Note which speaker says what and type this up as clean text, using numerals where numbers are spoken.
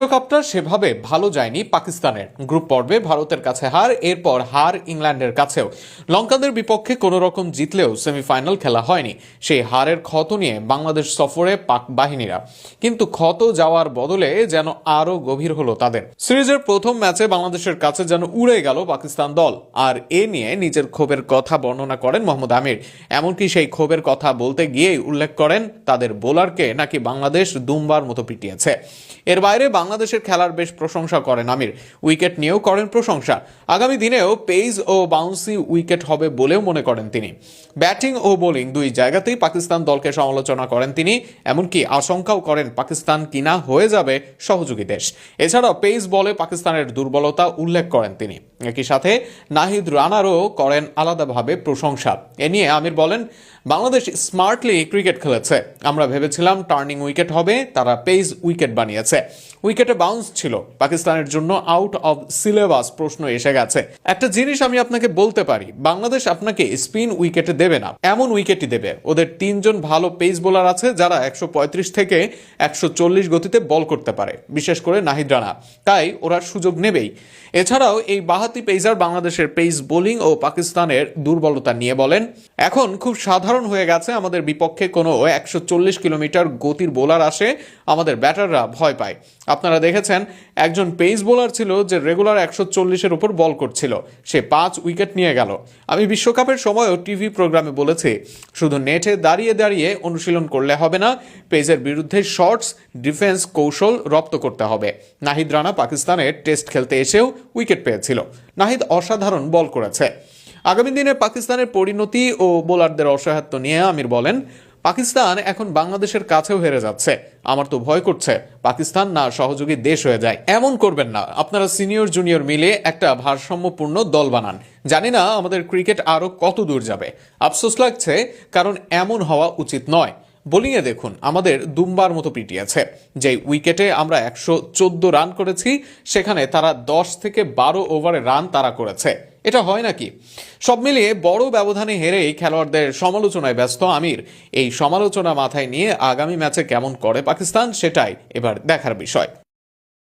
Speaker 1: বিশ্বকাপটা সেভাবে ভালো যায়নি পাকিস্তানের। গ্রুপ পর্বে ভারতের কাছে হার, এরপর হার ইংল্যান্ডের কাছেও। লঙ্কানদের বিপক্ষে কোনো রকম জিতলেও সেমিফাইনাল খেলা হয়নি। সেই হারের ক্ষত নিয়ে বাংলাদেশ সফরে পাক বাহিনীরা, কিন্তু ক্ষত যাওয়ার বদলে যেন আরো গভীর হলো তাদের। সিরিজের প্রথম ম্যাচে বাংলাদেশের কাছে যেন উড়ে গেল পাকিস্তান দল, আর এ নিয়ে নিজের ক্ষোভের কথা বর্ণনা করেন মোহাম্মদ আমির। এমনকি সেই ক্ষোভের কথা বলতে গিয়েই উল্লেখ করেন তাদের বোলারকে নাকি বাংলাদেশ দুম্বার মতো পিটিয়েছে। এর বাইরে বাংলাদেশের খেলার বেশ প্রশংসা করেন আমির, উইকেট নিয়েও করেন প্রশংসা। আগামী দিনেও পেস ও বাউন্সি উইকেট হবে বলেও মনে করেন তিনি। ব্যাটিং ও বোলিং দুই জায়গাতেই পাকিস্তান দলকে সমালোচনা করেন তিনি, এমনকি আশঙ্কাও করেন পাকিস্তান কিনা হয়ে যাবে সহযোগী দেশ। এছাড়াও পেস বলে পাকিস্তানের দুর্বলতা উল্লেখ করেন তিনি। একই সাথে নাহিদ রানারও করেন আলাদাভাবে প্রশংসা। এ নিয়ে আমির বলেন, বাংলাদেশ স্মার্টলি ক্রিকেট খেলেছে। আমরা ভেবেছিলাম টার্নিং উইকেট হবে, তারা পেস উইকেট বানিয়েছে। উইকেটে বাউন্স ছিল। পাকিস্তানের জন্য আউট অফ সিলেবাস প্রশ্ন এসে গেছে। একটা জিনিস আমি আপনাকে বলতে পারি, বাংলাদেশ আপনাকে স্পিন উইকেটে দেবে না, এমন উইকেটই দেবে। ওদের তিনজন ভালো পেস বোলার আছে যারা 135 থেকে 140 গতিতে বল করতে পারে, বিশেষ করে নাহিদ রানা, তাই ওরা সুযোগ নেবেই। এছাড়াও এই বাহাতি পেসার বাংলাদেশের পেস বোলিং ও পাকিস্তানের দুর্বলতা নিয়ে বলেন, এখন খুব সাধারণ হয়ে গেছে আমাদের বিপক্ষে কোনো 140 কিলোমিটার গতির বোলার আসে, আমাদের ব্যাটাররা ভয় পায়। আপনারা দেখেছেন একজন পেস বোলার ছিল যে রেগুলার 140-এর উপর বল করছিল, সে 5 উইকেট নিয়ে গেল। আমি বিশ্বকাপের সময়ও টিভি প্রোগ্রামে বলেছি, শুধু নেটে দাঁড়িয়ে দাঁড়িয়ে অনুশীলন করলে হবে না, পেসের বিরুদ্ধে শর্টস ডিফেন্স কৌশল রপ্ত করতে হবে। নাহিদ রানা পাকিস্তানের টেস্ট খেলতে এসেও উইকেট পেয়েছিল। নাহিদ অসাধারণ বল করেছে। আগামী দিনে পাকিস্তানের পরিণতি ও বোলারদের অসহায়ত্ব নিয়ে আমির বলেন, পাকিস্তান এখন বাংলাদেশের কাছেও হেরে যাচ্ছে। আমার তো ভয় করছে পাকিস্তান না সহযোগী দেশ হয়ে যায়। এমন করবেন না, আপনারা সিনিয়র জুনিয়র মিলে একটা ভারসাম্যপূর্ণ দল বানান। জানি না আমাদের ক্রিকেট আরো কত দূর যাবে। আফসোস লাগছে, কারণ এমন হওয়া উচিত নয়। বোলিংয়ে দেখুন, আমাদের দুম্বার মতো পিটিয়েছে। যে উইকেটে আমরা 114 রান করেছি, সেখানে তারা 10 থেকে 12 ওভারে রান তারা করেছে। এটা হয় নাকি? সব মিলিয়ে বড় ব্যবধানে হেরেই খেলোয়াড়দের সমালোচনায় ব্যস্ত আমির। এই সমালোচনা মাথায় নিয়ে আগামী ম্যাচে কেমন করে পাকিস্তান, সেটাই এবার দেখার বিষয়।